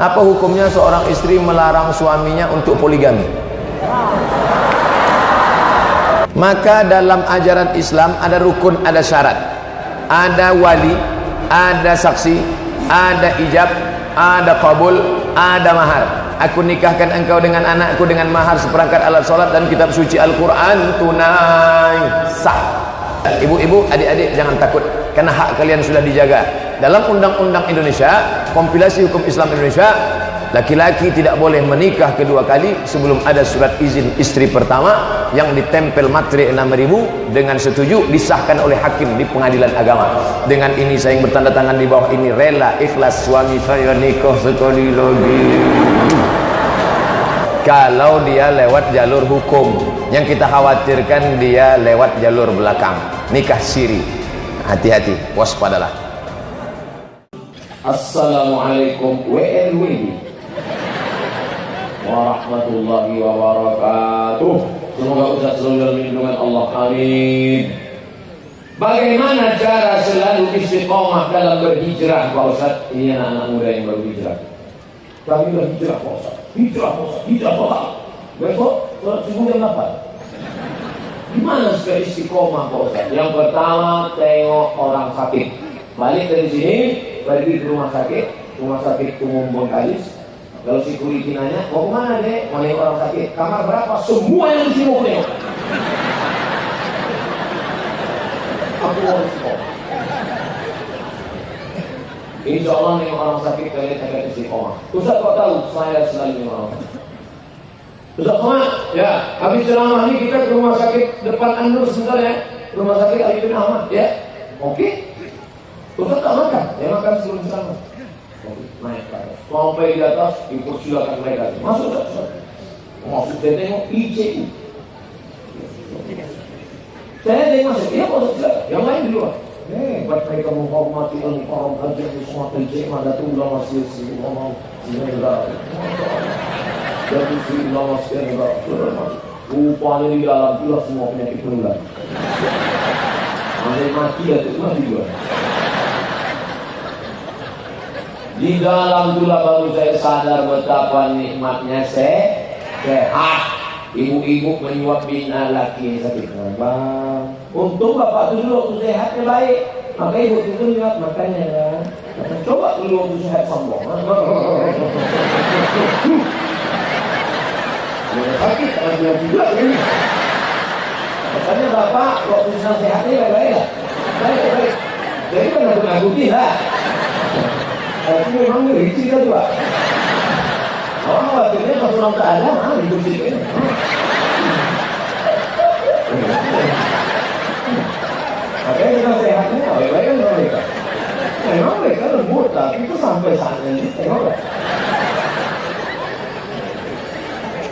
Apa hukumnya seorang istri melarang suaminya untuk poligami? Maka dalam ajaran Islam ada rukun, ada syarat, ada wali, ada saksi, ada ijab, ada qabul, ada mahar. Aku nikahkan engkau dengan anakku dengan mahar seperangkat alat sholat dan kitab suci Al-Quran tunai sah. Ibu-ibu, adik-adik jangan takut, karena hak kalian sudah dijaga. Dalam undang-undang Indonesia, kompilasi hukum Islam Indonesia, laki-laki tidak boleh menikah kedua kali sebelum ada surat izin istri pertama yang ditempel materi 6.000 dengan setuju disahkan oleh hakim di pengadilan agama. Dengan ini saya yang bertanda tangan di bawah ini rela ikhlas suami saya nikah sekali lagi. Kalau dia lewat jalur hukum, yang kita khawatirkan dia lewat jalur belakang, nikah siri. Hati-hati, waspadalah. Assalamualaikum warahmatullahi wabarakatuh. Semoga Ustaz selalu dalam lindungan Allah, amin. Bagaimana cara selalu istiqomah dalam berhijrah, Pak Ustaz? Ini anak-anak muda yang baru hijrah. Kami berhijrah, Pak Ustaz. Hijrah, Pak Ustaz. Hijrah total. Besok sholat subuh jam 8. Gimana supaya istiqomah, Pak Ustaz? Yang pertama, tengok orang sakit. Balik dari sini, pergi ke rumah sakit umum Bengkalis. Kalau security nanya, mau kemana deh? Mau nengok orang sakit. Kamar berapa? Semua yang di sini mau nengok. Aku mau istiqomah. Insya Allah nengok orang sakit kalian akan istiqomah. Ustaz kok tahu? Saya selalu nengok orang sakit. Ustaz Somad, ya, habis ceramah ini kita ke rumah sakit depan An-Nur sebentar ya. Rumah sakit Ali bin Ahmad, ya. Oke. Ustaz tak makan? Saya makan sebelum ceramah. Oke, naik ke atas. Sampai di atas, dipersilakan mereka. Masuk, Ustaz. Masuk, saya tengok ICU. Saya tengok masuk, iya Pak Ustaz, yang lain di luar. Hebat mereka menghormati ilmu orang kerja di semua terjemah datuk ulama silsi ngomong sebenarnya jadi si ulama sebenarnya rupanya di dalam pula semua penyakit menular. Andai mati ya itu mah juga. Di dalam pula baru saya sadar betapa nikmatnya sehat. Ibu-ibu menyuap bina laki yang sakit. Bang, untung bapak dulu waktu sehatnya baik, maka ibu itu menyuap makannya. Coba dulu waktu sehat sombong. Sakit kalau dia juga ini. Makanya bapak waktu sedang sehatnya baik-baik lah. Baik-baik. Jadi kan aku ngakuti lah. Tapi memang ngeri sih kan Pak. Orang khawatirnya pas orang tak ada, dibersihkan. Makanya kita sehatnya, baik-baik kan mereka. Memang mereka lembut, tapi itu sampai saat ini, tengoklah.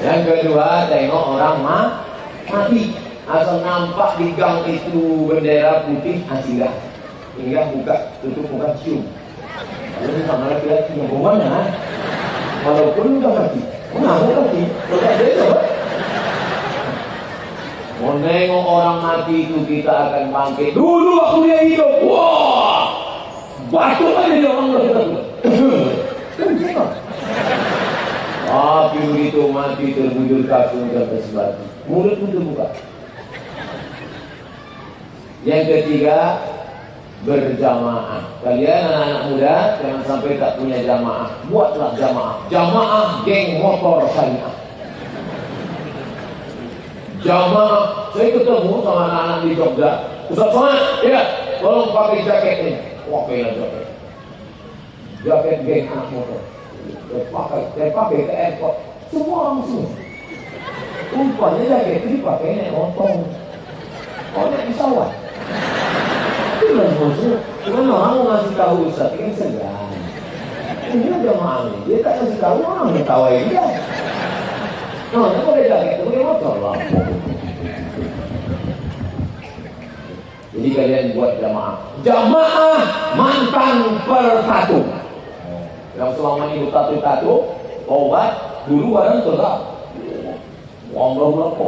Yang kedua, tengok orang mati. Asal nampak di gang itu bendera putih, singgah. Singgah buka, tutup buka cium. Lalu sama laki-laki yang mana? Walaupun udah mati, mengaku mati, udah beda. Mau nengok orang mati itu kita akan bangkit. Dulu waktu dia hidup, wah, batuk aja dia orang kita. Tapi begitu mati terbujur kaki dan tersebati, mulut pun terbuka. Yang ketiga, berjamaah. Kalian anak-anak muda jangan sampai tak punya jamaah. Buatlah jamaah. Jamaah geng motor syariah. Jamaah. Saya ketemu sama anak-anak di Jogja. Ustaz Somad, ya, tolong pakai jaket ini. Pakailah jaket. Jaket geng anak motor. Saya pakai ke airport. Semua orang semua. Rupanya jaket itu dipakai naik motor. Oh, naik pesawat. Cuman orang mau ngasih tahu Ustaz ini segan. Ini ada malu, dia tak kasih tahu orang mengetahui dia. Nah, dia pakai jaket itu pakai motor lah. Jadi kalian buat jamaah. Jamaah mantan bertatu. Yang selama ini bertatu-tatu, obat dulu barang tetap. Uang berapa?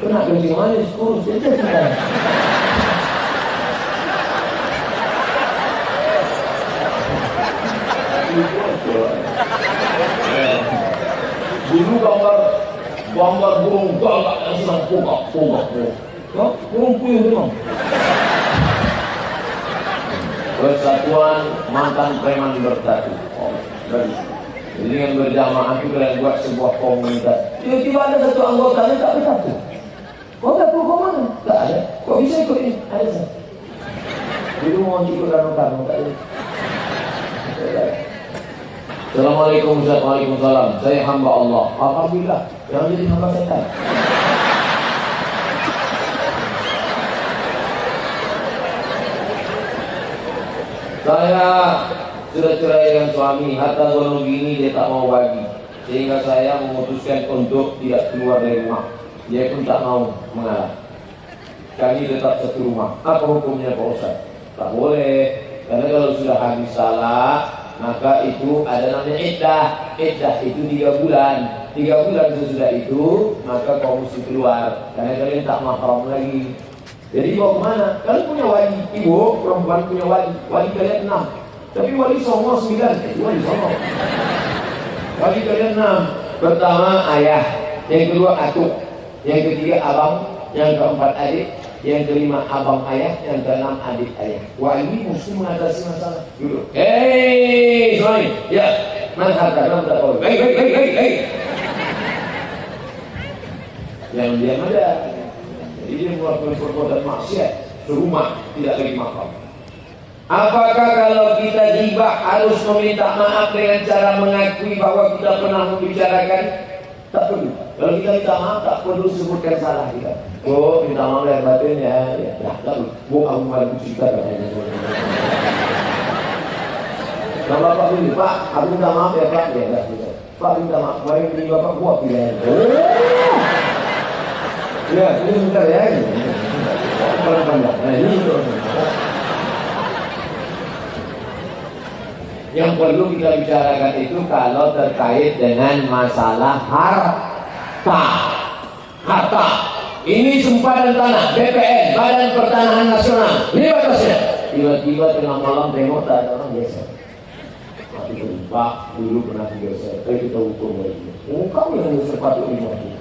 Kena kencing manis, kurus dia sekarang. Dulu gambar burung gagak yang sedang pugak. Burung puyuh memang. Persatuan mantan preman bertatu. Jadi dengan berjamaah itu kalian buat sebuah komunitas. Tiba-tiba ada satu anggotanya tak bertatu. Kok tak perlu kemana? Tak ada. Kok bisa ikut ini? Ada saya. Dulu mau ikut kanu-kanu tak ada. Assalamualaikum Ustaz. Waalaikumsalam. Saya hamba Allah. Alhamdulillah. Jangan jadi hamba setan. Saya sudah cerai dengan suami, harta golongan gini dia tak mau bagi, sehingga saya memutuskan untuk tidak keluar dari rumah. Dia pun tak mau mengalah. Kami tetap satu rumah. Apa hukumnya Pak Ustaz? Tak boleh, karena kalau sudah habis salah, maka itu ada namanya iddah. Iddah itu 3 bulan. 3 bulan sesudah itu, maka kau mesti keluar, karena kalian tak mahram lagi. Jadi mau kemana? Kalian punya wali, ibu perempuan punya wali kalian 6, tapi wali songo 9. Wali songo. Wali kalian 6. Pertama ayah, yang kedua atuk, yang ketiga abang, yang keempat adik, yang kelima abang ayah, yang keenam adik ayah. Wali mesti mengatasi masalah. Duduk. Hei, suami, ya, mana harta kamu tak tahu? Hei. Jangan diam aja. Jadi dia melakukan perbuatan maksiat serumah, tidak lagi mahram. Apakah kalau kita gibah harus meminta maaf dengan cara mengakui bahwa kita pernah membicarakan? Tak perlu. Kalau kita minta maaf tak perlu sebutkan salah kita. Oh, minta maaf lahir batin ya. Tak perlu. Aku malah cerita katanya. Kalau Bapak ini, Pak, aku minta maaf ya Pak. Ya, tak bisa. Pak minta maaf. Kemarin beli Bapak buat pilihan. Ya, ini sebentar ya. Pandang. Nah, ini yang perlu kita bicarakan itu kalau terkait dengan masalah harta. Ini sempadan tanah BPN, Badan Pertanahan Nasional. Ini batasnya. Tiba-tiba tengah malam tengok tak ada orang geser. Mati Pak dulu pernah geser. Tapi kita hukum lagi. Kamu yang geser patut dimati.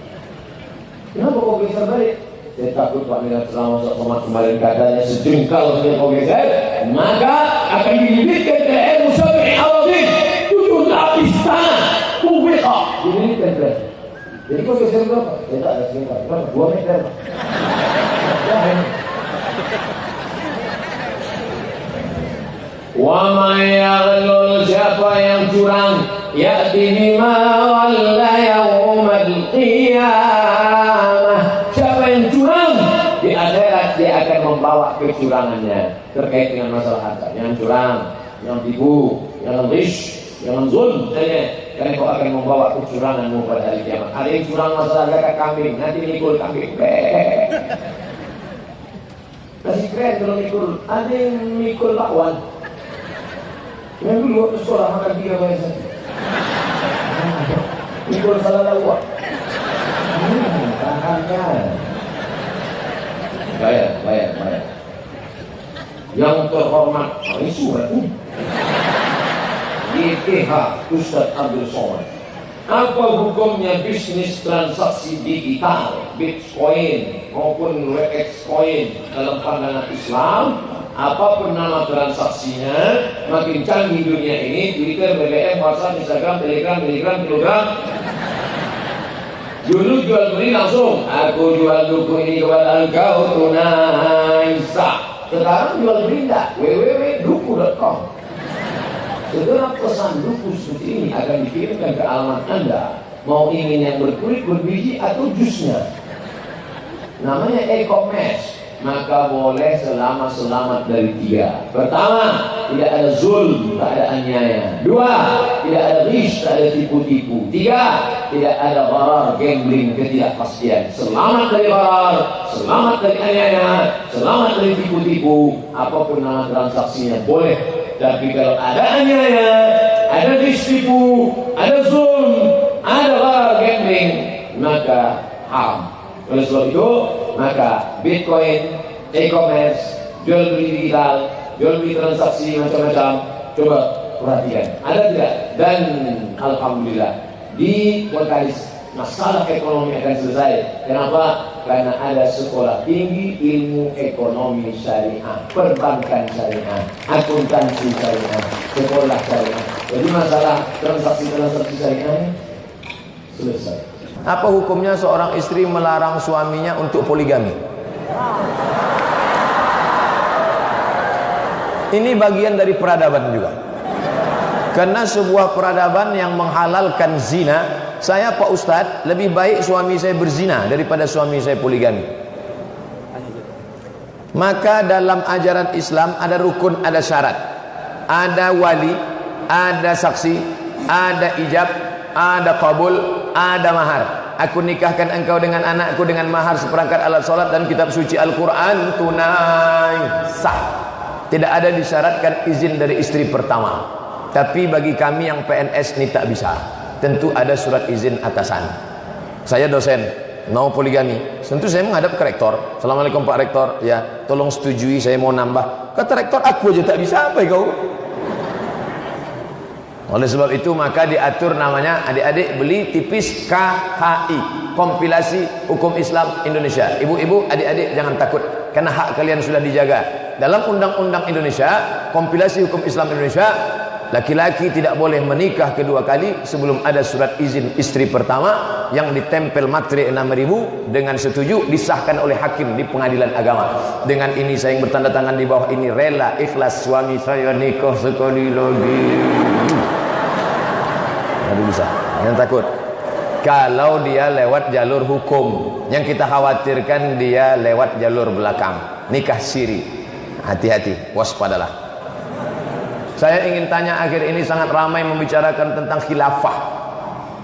Kenapa kau geser balik? Saya takut Pak Minat selama sama kembali katanya sejengkal saja kau geser, maka akan dilibitkan ke air musabi awadin 7 lapis tanah kubika. Dilibitkan ke. Jadi kau geser berapa? Saya tak ada sejengkal. Berapa? 2 meter. Wa mayaghlul, siapa yang curang, ya'ti ma walla yawmal qiyamah. Siapa yang curang di akhirat, dia akan membawa kecurangannya terkait dengan masalah harta. Yang curang, yang tipu, yang ghish, yang zulm, karena kau akan membawa kecuranganmu pada hari kiamat. Ada yang curang masalah zakat kambing, nanti mikul kambing. Masih keren kalau mikul. Ada yang mikul bakwan. Yang dulu waktu sekolah makan 3 bayar saja. Mikul salah lawak. Tahankan. Bayar. Yang terhormat, ini surat ini. YTH Ustaz Abdul Somad. Apa hukumnya bisnis transaksi digital, Bitcoin maupun Rexcoin dalam pandangan Islam? Apapun nama transaksinya, makin canggih dunia ini, Twitter, BBM, WhatsApp, Instagram, Telegram, kilogram. Dulu jual beli langsung, aku jual duku ini kepada engkau tunai sah. Sekarang jual beli enggak, www.duku.com. Segera pesan duku seperti ini akan dikirimkan ke alamat Anda. Mau ingin yang berkulit, berbiji atau jusnya. Namanya e-commerce. Maka boleh selamat dari 3. Pertama, tidak ada zulm, tak ada aniaya. 2, tidak ada ghish, tak ada tipu-tipu. 3, tidak ada gharar, gambling, ketidakpastian. Selamat dari gharar, selamat dari aniaya, selamat dari tipu-tipu. Apapun nama transaksinya boleh. Tapi kalau ada aniaya, ada ghish, tipu, ada zulm, ada gharar, gambling, maka haram. Oleh sebab itu, maka Bitcoin, e-commerce, jual beli digital, jual beli transaksi macam-macam, coba Perhatikan, ada tidak? Dan alhamdulillah di Wakalis masalah ekonomi akan selesai. Kenapa? Karena ada sekolah tinggi ilmu ekonomi syariah, perbankan syariah, akuntansi syariah, sekolah syariah. Jadi masalah transaksi syariah selesai. Apa hukumnya seorang istri melarang suaminya untuk poligami? Ini bagian dari peradaban juga. Karena sebuah peradaban yang menghalalkan zina, saya Pak Ustadz lebih baik suami saya berzina daripada suami saya poligami. Maka dalam ajaran Islam ada rukun, ada syarat, ada wali, ada saksi, ada ijab, ada qabul, ada mahar. Aku nikahkan engkau dengan anakku dengan mahar seperangkat alat salat dan kitab suci Al-Quran tunai sah. Tidak ada disyaratkan izin dari istri pertama. Tapi bagi kami yang PNS ini tak bisa. Tentu ada surat izin atasan. Saya dosen, mau poligami. Tentu saya menghadap ke rektor. Assalamualaikum Pak Rektor, ya tolong setujui saya mau nambah. Kata rektor, aku aja tak bisa, apa kau? Oleh sebab itu maka diatur namanya, adik-adik beli tipis KHI, kompilasi hukum Islam Indonesia. Ibu-ibu, adik-adik jangan takut, karena hak kalian sudah dijaga. Dalam undang-undang Indonesia, kompilasi hukum Islam Indonesia, laki-laki tidak boleh menikah kedua kali sebelum ada surat izin istri pertama yang ditempel materi 6.000 dengan setuju disahkan oleh hakim di pengadilan agama. Dengan ini saya yang bertanda tangan di bawah ini rela ikhlas suami saya nikah sekali lagi. Aduh bisa, jangan takut. Kalau dia lewat jalur hukum, yang kita khawatirkan dia lewat jalur belakang, nikah siri. Hati-hati, waspadalah. Saya ingin tanya, akhir ini sangat ramai membicarakan tentang khilafah,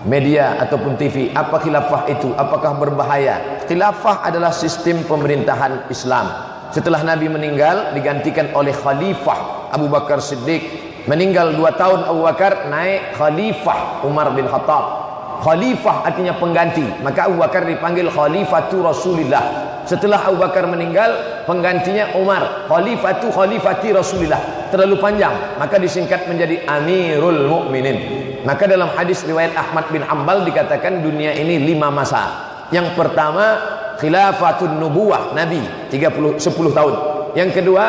media ataupun TV. Apa khilafah itu? Apakah berbahaya? Khilafah adalah sistem pemerintahan Islam. Setelah Nabi meninggal digantikan oleh Khalifah Abu Bakar Siddiq. Meninggal 2 tahun Abu Bakar, naik Khalifah Umar bin Khattab. Khalifah artinya pengganti, maka Abu Bakar dipanggil Khalifatu Rasulillah. Setelah Abu Bakar meninggal, penggantinya Umar, Khalifati Rasulillah. Terlalu panjang, maka disingkat menjadi Amirul Mukminin. Maka dalam hadis riwayat Ahmad bin Hanbal dikatakan dunia ini 5 masa. Yang pertama Khilafatun Nubuwah, Nabi 10 tahun. Yang kedua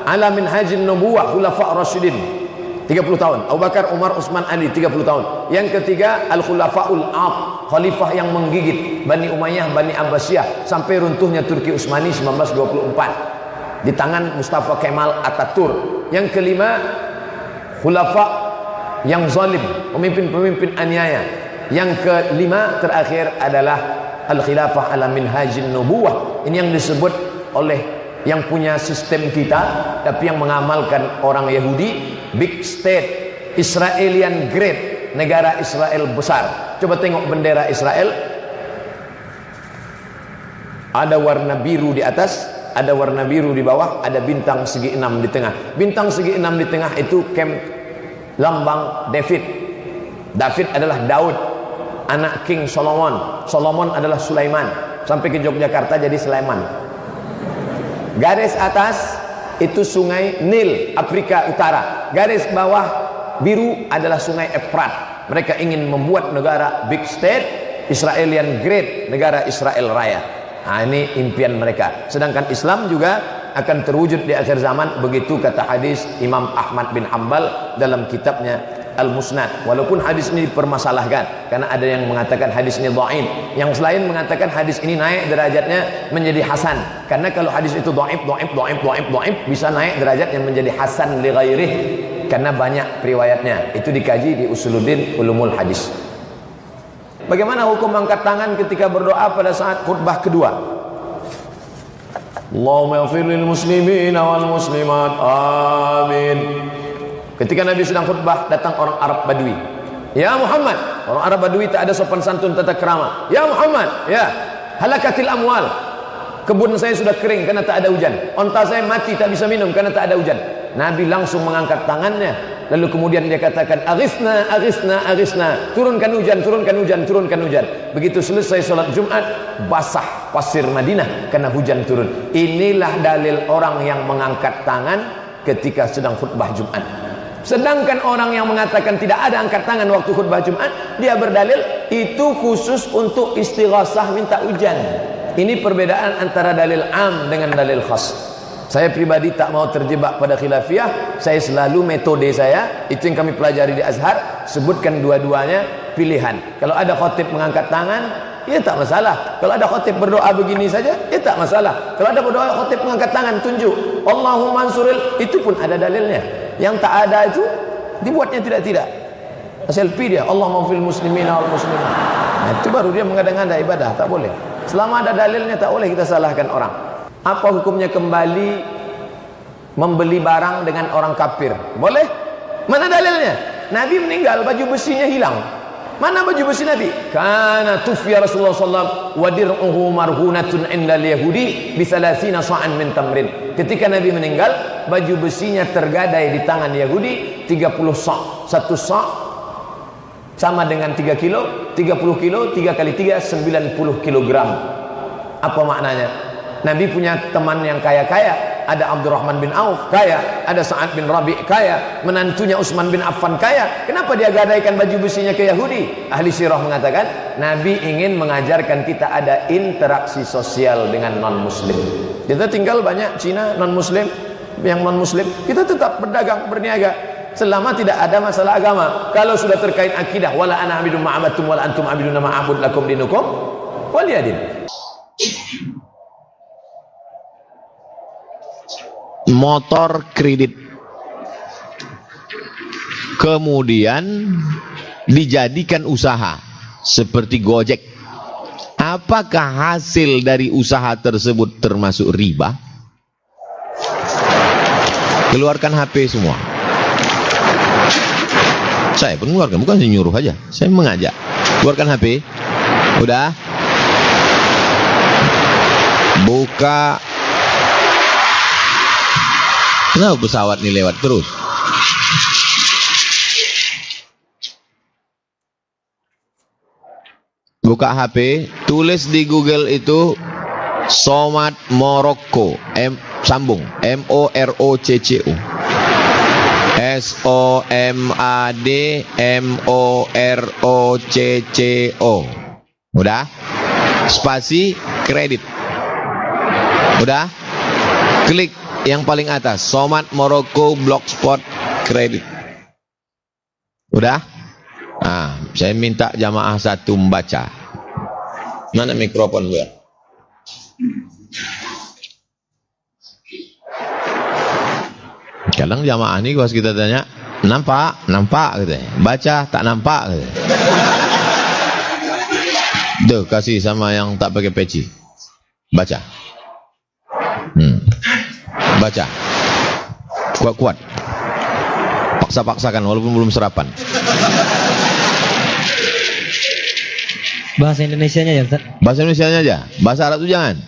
ala minhajin nubuwah khulafa rasyidin 30 tahun. Abu Bakar, Umar, Utsman, Ali 30 tahun. Yang ketiga Al-Khulafaul Aq, khalifah yang menggigit Bani Umayyah, Bani Abbasiyah sampai runtuhnya Turki Utsmani 1924 di tangan Mustafa Kemal Ataturk. Yang kelima khulafa yang zalim, pemimpin-pemimpin aniaya. Yang kelima terakhir adalah Al-Khilafah ala minhajin nubuwah. Ini yang disebut oleh yang punya sistem kita tapi yang mengamalkan orang Yahudi, big state, Israelian great, negara Israel besar. Coba tengok bendera Israel, ada warna biru di atas, ada warna biru di bawah, ada bintang segi 6 di tengah. Bintang segi 6 di tengah itu camp lambang David. David adalah Daud, anak King Solomon. Solomon adalah Sulaiman. Sampai ke Yogyakarta jadi Sulaiman. Garis atas itu sungai Nil, Afrika Utara. Garis bawah biru adalah sungai Efrat. Mereka ingin membuat negara big state, Israelian great, negara Israel raya. Nah, ini impian mereka. Sedangkan Islam juga akan terwujud di akhir zaman, begitu kata hadis Imam Ahmad bin Hanbal dalam kitabnya Al-Musnad. Walaupun hadis ini dipermasalahkan karena ada yang mengatakan hadis ini dhaif, yang selain mengatakan hadis ini naik derajatnya menjadi hasan. Karena kalau hadis itu dhaif bisa naik derajatnya menjadi hasan li ghairih karena banyak riwayatnya. Itu dikaji di Usuluddin Ulumul Hadis. Bagaimana hukum angkat tangan ketika berdoa pada saat khutbah kedua? Allahumma ighfir lil muslimina wal muslimat, amin. Ketika Nabi sedang khutbah, datang orang Arab Badui. Ya Muhammad, orang Arab Badui tak ada sopan santun, tata krama. Ya Muhammad, ya halakatil amwal, kebun saya sudah kering karena tak ada hujan, onta saya mati tak bisa minum karena tak ada hujan. Nabi langsung mengangkat tangannya, lalu kemudian dia katakan aghithna, aghithna, aghithna, turunkan hujan, turunkan hujan, turunkan hujan. Begitu selesai sholat Jumat, basah pasir Madinah karena hujan turun. Inilah dalil orang yang mengangkat tangan ketika sedang khutbah Jumat. Sedangkan orang yang mengatakan tidak ada angkat tangan waktu khutbah Jumat, dia berdalil itu khusus untuk istighasah minta hujan. Ini perbedaan antara dalil am dengan dalil khas. Saya pribadi tak mau terjebak pada khilafiyah. Saya selalu metode saya, itu yang kami pelajari di Azhar, sebutkan dua-duanya pilihan. Kalau ada khotib mengangkat tangan, ya tak masalah. Kalau ada khotib berdoa begini saja, ya tak masalah. Kalau ada berdoa khotib mengangkat tangan, tunjuk Allahumma ansuril, itu pun ada dalilnya. Yang tak ada itu dibuatnya tidak-tidak. Selfie dia, Allah maufil muslimin wal muslimin. Nah, itu baru dia mengada-ngada ibadah, tak boleh. Selama ada dalilnya tak boleh kita salahkan orang. Apa hukumnya kembali membeli barang dengan orang kafir? Boleh? Mana dalilnya? Nabi meninggal, baju besinya hilang. Mana baju besi Nabi? Kana tufiya Rasulullah SAW wa dir'uhu marhunatun indal yahudi bi 30 sa'an min tamrin. Ketika Nabi meninggal, baju besinya tergadai di tangan Yahudi 30 sa'. Satu sa' sama dengan 3 kilo, 30 kilo, 3 kali 3 90 kilogram. Apa maknanya? Nabi punya teman yang kaya-kaya, ada Abdurrahman bin Auf kaya, ada Sa'ad bin Rabi' kaya, menantunya Utsman bin Affan kaya. Kenapa dia gadaikan baju besinya ke Yahudi? Ahli sirah mengatakan Nabi ingin mengajarkan kita ada interaksi sosial dengan non-muslim. Kita tinggal banyak Cina non-muslim, yang non-muslim kita tetap berdagang, berniaga selama tidak ada masalah agama. Kalau sudah terkait akidah, wala ana abidu ma'abatum wala antum abiduna ma'abud lakum dinukum waliyadin. Motor kredit kemudian dijadikan usaha seperti Gojek, apakah hasil dari usaha tersebut termasuk riba? Keluarkan HP semua. Saya pun keluarkan, bukan saya nyuruh aja, saya mengajak. Keluarkan HP. Udah, buka. Kenapa pesawat ini lewat terus? Buka HP, tulis di Google itu Somad Morocco, sambung MOROCCO, SOMAD MOROCCO. Udah? Spasi kredit. Udah? Klik yang paling atas, Somad Morocco Blogspot kredit. Udah? Nah, saya minta jamaah satu membaca. Mana mikrofon gue? Kadang jamaah ini pas kita tanya, nampak? Nampak katanya. Baca, tak nampak katanya. Duh, kasih sama yang tak pakai peci. Baca. Baca. Kuat-kuat. Paksa-paksakan walaupun belum sarapan. Bahasa Indonesianya ya, Ustaz? Bahasa Indonesianya aja. Bahasa Arab itu jangan.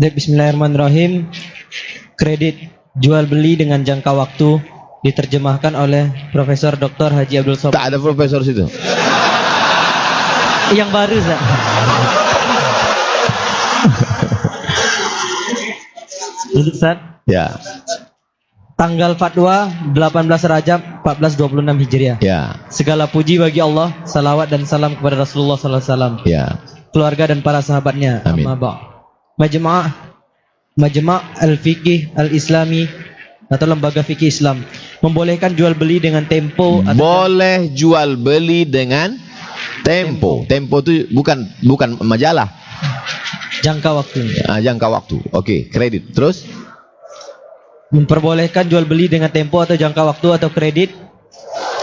Bismillahirrahmanirrahim. Kredit jual beli dengan jangka waktu diterjemahkan oleh Profesor Dr. Haji Abdul Somad. Tak ada profesor situ. Yang baru, Ustaz. Ustaz. Ya. Tanggal fatwa 18 Rajab 1426 Hijriah. Ya. Segala puji bagi Allah, salawat dan salam kepada Rasulullah sallallahu alaihi wasallam. Ya. Keluarga dan para sahabatnya. Amin. Amma ba'd. Majma' Al-Fiqih Al-Islami atau lembaga fikih Islam membolehkan jual beli dengan tempo atau boleh jual beli dengan tempo. Tempo itu bukan majalah. jangka waktu. Jangka waktu. Oke, kredit. Terus memperbolehkan jual beli dengan tempo atau jangka waktu atau kredit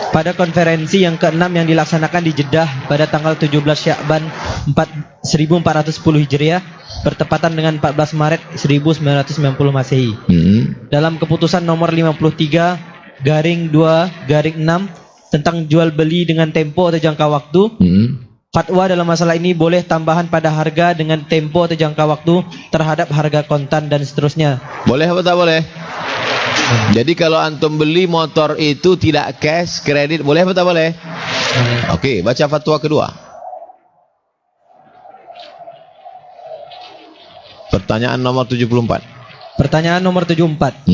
pada konferensi yang ke-6 yang dilaksanakan di Jeddah pada tanggal 17 Sya'ban 1410 Hijriah bertepatan dengan 14 Maret 1990 Masehi. Dalam keputusan nomor 53/2/6 tentang jual beli dengan tempo atau jangka waktu, fatwa dalam masalah ini boleh tambahan pada harga dengan tempo atau jangka waktu terhadap harga kontan dan seterusnya. Boleh apa tak boleh? Jadi kalau antum beli motor itu tidak cash, kredit, boleh apa tak boleh? Oke, baca fatwa kedua. Pertanyaan nomor 74. Pertanyaan nomor 74.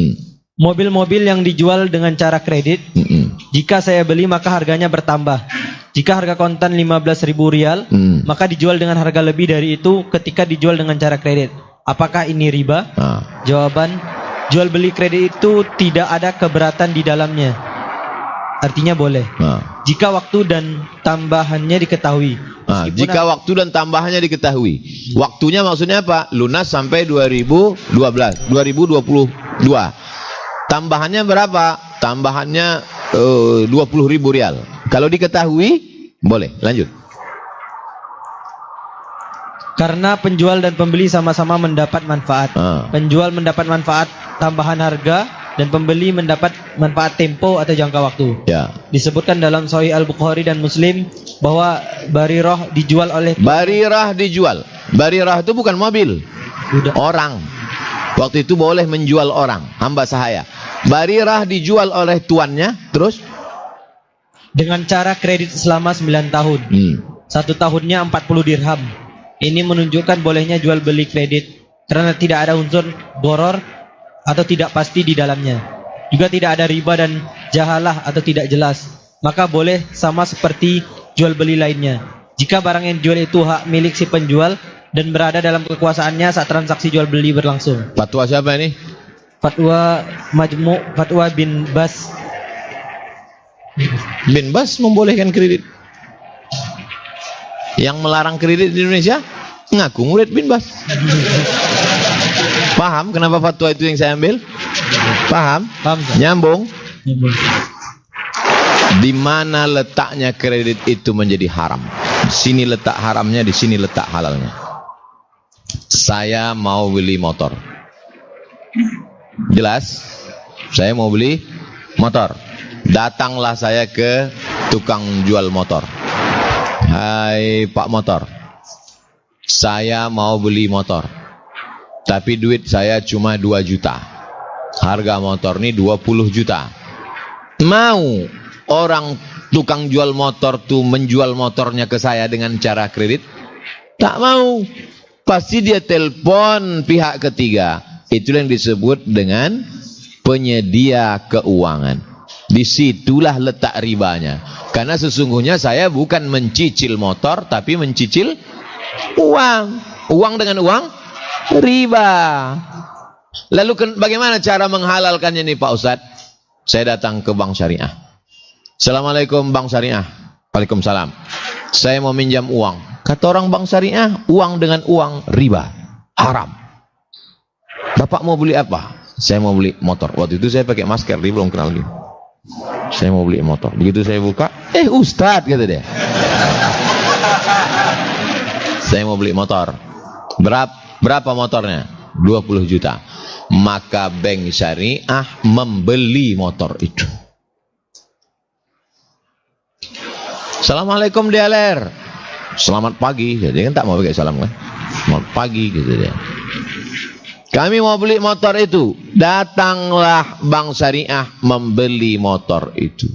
Mobil-mobil yang dijual dengan cara kredit, jika saya beli maka harganya bertambah. Jika harga kontan 15.000 rial, maka dijual dengan harga lebih dari itu ketika dijual dengan cara kredit. Apakah ini riba? Jawaban, jual beli kredit itu tidak ada keberatan di dalamnya. Artinya boleh. Jika waktu dan tambahannya diketahui. Jika waktu dan tambahannya diketahui. Waktunya maksudnya apa? Lunas sampai 2022. Tambahannya berapa? Tambahannya 20.000 rial. Kalau diketahui, boleh. Lanjut. Karena penjual dan pembeli sama-sama mendapat manfaat. Penjual mendapat manfaat tambahan harga dan pembeli mendapat manfaat tempo atau jangka waktu. Ya. Disebutkan dalam Sahih Al-Bukhari dan Muslim bahwa barirah dijual oleh Barirah dijual. Barirah itu bukan mobil. Orang. Waktu itu boleh menjual orang, hamba sahaya. Barirah dijual oleh tuannya, terus dengan cara kredit selama 9 tahun. 1 tahunnya 40 dirham. Ini menunjukkan bolehnya jual beli kredit karena tidak ada unsur boror atau tidak pasti di dalamnya. Juga tidak ada riba dan jahalah atau tidak jelas. Maka boleh sama seperti jual beli lainnya. Jika barang yang dijual itu hak milik si penjual dan berada dalam kekuasaannya saat transaksi jual beli berlangsung. Fatwa siapa ini? Fatwa Fatwa bin Bas. Bin Bas membolehkan kredit. Yang melarang kredit di Indonesia ngaku murid bin Bas. Paham kenapa fatwa itu yang saya ambil? Paham? Paham. Nyambung. Di mana letaknya kredit itu menjadi haram? Di sini letak haramnya, di sini letak halalnya. Saya mau beli motor. Jelas? Saya mau beli motor. Datanglah saya ke tukang jual motor. Hai Pak Motor, saya mau beli motor, tapi duit saya cuma 2 juta. Harga motor ini 20 juta. Mau orang tukang jual motor tuh menjual motornya ke saya dengan cara kredit? Tak mau. Pasti dia telepon pihak ketiga. Itulah yang disebut dengan penyedia keuangan. Disitulah letak ribanya. Karena sesungguhnya saya bukan mencicil motor, tapi mencicil uang. Uang dengan uang riba. Lalu bagaimana cara menghalalkannya nih Pak Ustadz? Saya datang ke bank syariah. Assalamualaikum bank syariah. Waalaikumsalam. Saya mau minjam uang. Kata orang bank syariah, uang dengan uang riba, haram. Bapak mau beli apa? Saya mau beli motor. Waktu itu saya pakai masker, dia belum kenal dia. Saya mau beli motor. Begitu saya buka, Ustadz kata dia. Saya mau beli motor. Berapa motornya? 20 juta. Maka bank syariah membeli motor itu. Assalamualaikum dialer. Selamat pagi. Jadi kan tak mau pakai salam kan. Selamat pagi gitu dia. Kami mau beli motor itu. Datanglah bank syariah membeli motor itu.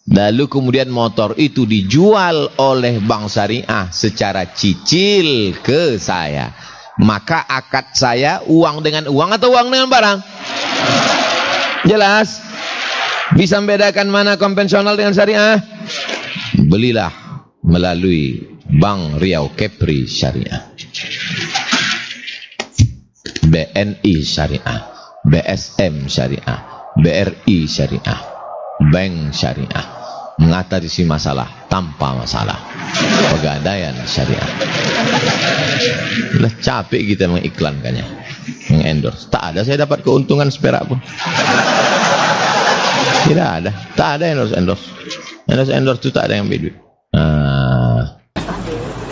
Lalu kemudian motor itu dijual oleh bank syariah secara cicil ke saya. Maka akad saya uang dengan uang atau uang dengan barang? Jelas? Bisa membedakan mana konvensional dengan syariah? Belilah melalui Bank Riau Kepri Syariah. BNI Syariah, BSM Syariah, BRI Syariah, Bank Syariah, mengatasi masalah tanpa masalah. Pegadaian Syariah. Lah capek kita mengiklankannya, mengendorse. Tak ada saya dapat keuntungan seperak pun. Tidak ada, tak ada endorse. Endorse itu tak ada yang beda.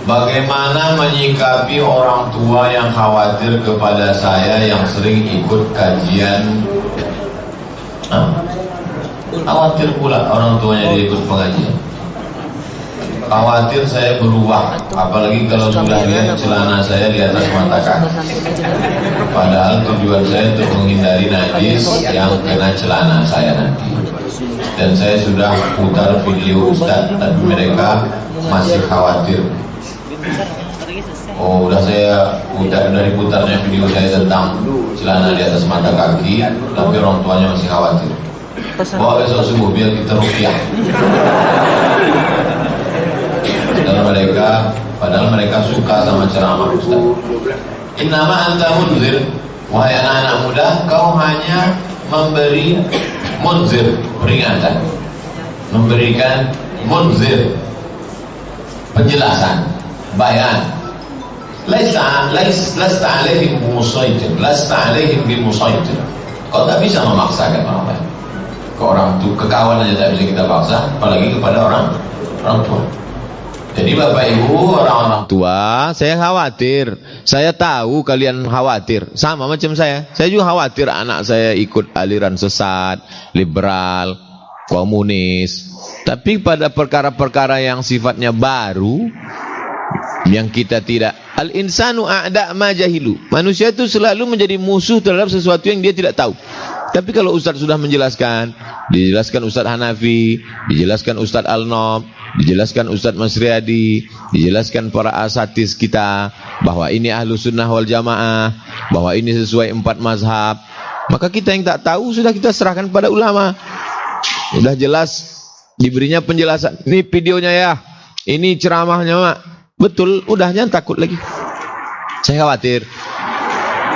Bagaimana menyikapi orang tua yang khawatir kepada saya yang sering ikut kajian? Khawatir pula orang tuanya dia ikut pengajian. Khawatir saya berubah, apalagi kalau sudah lihat celana saya di atas mata kaki. Padahal tujuan saya untuk menghindari najis yang kena celana saya nanti. Dan saya sudah putar video Ustaz, tapi mereka masih khawatir. Oh, udah saya putar dari putarnya video saya tentang celana di atas mata kaki, tapi orang tuanya masih khawatir. Bawa besok subuh biar kita ruqyah. Padahal mereka suka sama ceramah Ustaz. Innama anta munzir, wahai anak-anak muda, kau hanya memberi munzir, peringatan, memberikan munzir, penjelasan, bayan. Lasta alaihim bimusaitir, lasta alaihim bimusaitir. Kau tak bisa memaksakan orang lain. Ke orang tua, ke kawan aja tak bisa kita paksa, apalagi kepada orang tua. Jadi Bapak Ibu, orang-orang tua, saya khawatir. Saya tahu kalian khawatir, sama macam saya. Saya juga khawatir anak saya ikut aliran sesat, liberal, komunis. Tapi pada perkara-perkara yang sifatnya baru, yang kita tidak, al-insanu a'da ma jahilu. Manusia itu selalu menjadi musuh terhadap sesuatu yang dia tidak tahu. Tapi kalau Ustaz sudah menjelaskan, dijelaskan Ustaz Hanafi, dijelaskan Ustaz Al-Nob, dijelaskan Ustaz Masriadi, dijelaskan para asatiz kita, bahwa ini Ahlus Sunnah wal Jamaah, bahwa ini sesuai 4 mazhab, maka kita yang tak tahu sudah kita serahkan pada ulama. Sudah jelas, diberinya penjelasan, ini videonya ya, ini ceramahnya mak, betul, udahnya takut lagi. Saya khawatir.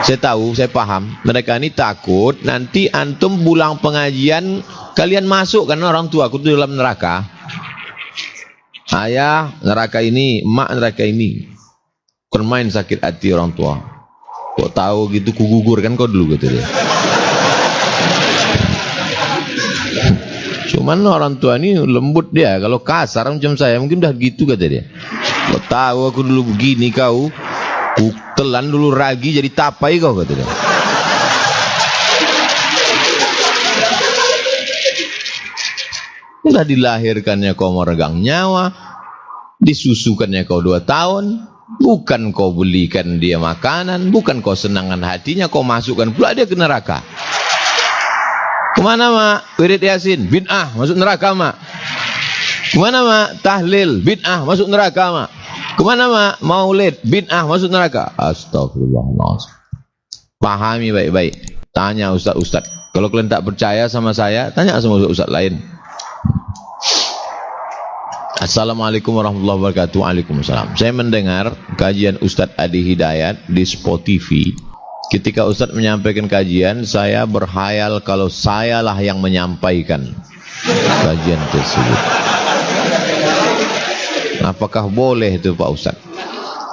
Saya tahu, saya paham. Mereka ini takut nanti antum pulang pengajian kalian masuk kan orang tua aku itu dalam neraka. Ayah neraka ini, emak neraka ini. Permain sakit hati orang tua. Kok tahu gitu kugugur kan kau dulu gitu dia. Cuman orang tua ini lembut dia. Kalau kasar macam saya mungkin udah gitu kata dia. Kau tahu aku dulu begini kau. Telan dulu ragi jadi tapai kau kata dia. Sudah dilahirkannya kau meregang nyawa, disusukannya kau 2 tahun, bukan kau belikan dia makanan, bukan kau senangkan hatinya, kau masukkan pula dia ke neraka. Kemana mak? Wirid Yasin, bid'ah, masuk neraka mak. Kemana mak? Tahlil, bid'ah, masuk neraka mak. Kemana mak? Maulid, bid'ah, masuk neraka. Astagfirullahaladzim. Pahami baik-baik. Tanya ustaz-ustaz. Kalau kalian tak percaya sama saya, tanya sama ustaz lain. Assalamualaikum warahmatullahi wabarakatuh. Waalaikumsalam. Saya mendengar kajian Ustaz Adi Hidayat di Spotify. Ketika Ustaz menyampaikan kajian, saya berhayal kalau sayalah yang menyampaikan kajian tersebut. Apakah boleh itu Pak Ustaz?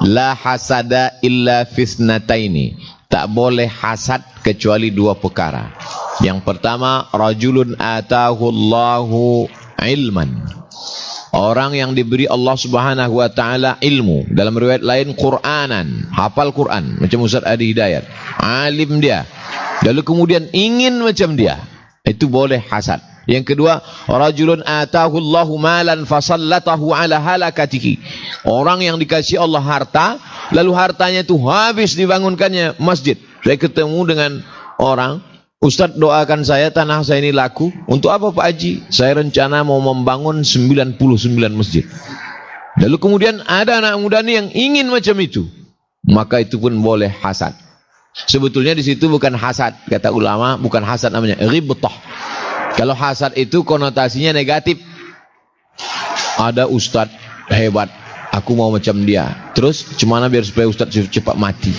La hasada illa fisnataini. Tak boleh hasad kecuali 2 perkara. Yang pertama, rajulun atahu Allahu ilman. Orang yang diberi Allah Subhanahu wa taala ilmu. Dalam riwayat lain Qur'anan, hafal Quran macam Ustaz Adi Hidayat. Alim dia. Lalu kemudian ingin macam dia. Itu boleh hasad. Yang kedua, rajulun atahu Allahu malan fasallatahu ala halakatihi. Orang yang dikasih Allah harta, lalu hartanya itu habis dibangunkannya masjid. Saya ketemu dengan orang, Ustaz doakan saya tanah saya ini laku. Untuk apa Pak Haji? Saya rencana mau membangun 99 masjid. Lalu kemudian ada anak muda ini yang ingin macam itu. Maka itu pun boleh hasad. Sebetulnya di situ bukan hasad, kata ulama, bukan hasad namanya, ghibthah. Kalau hasad itu konotasinya negatif. Ada ustaz hebat, aku mau macam dia. Terus gimana biar supaya ustaz cepat mati?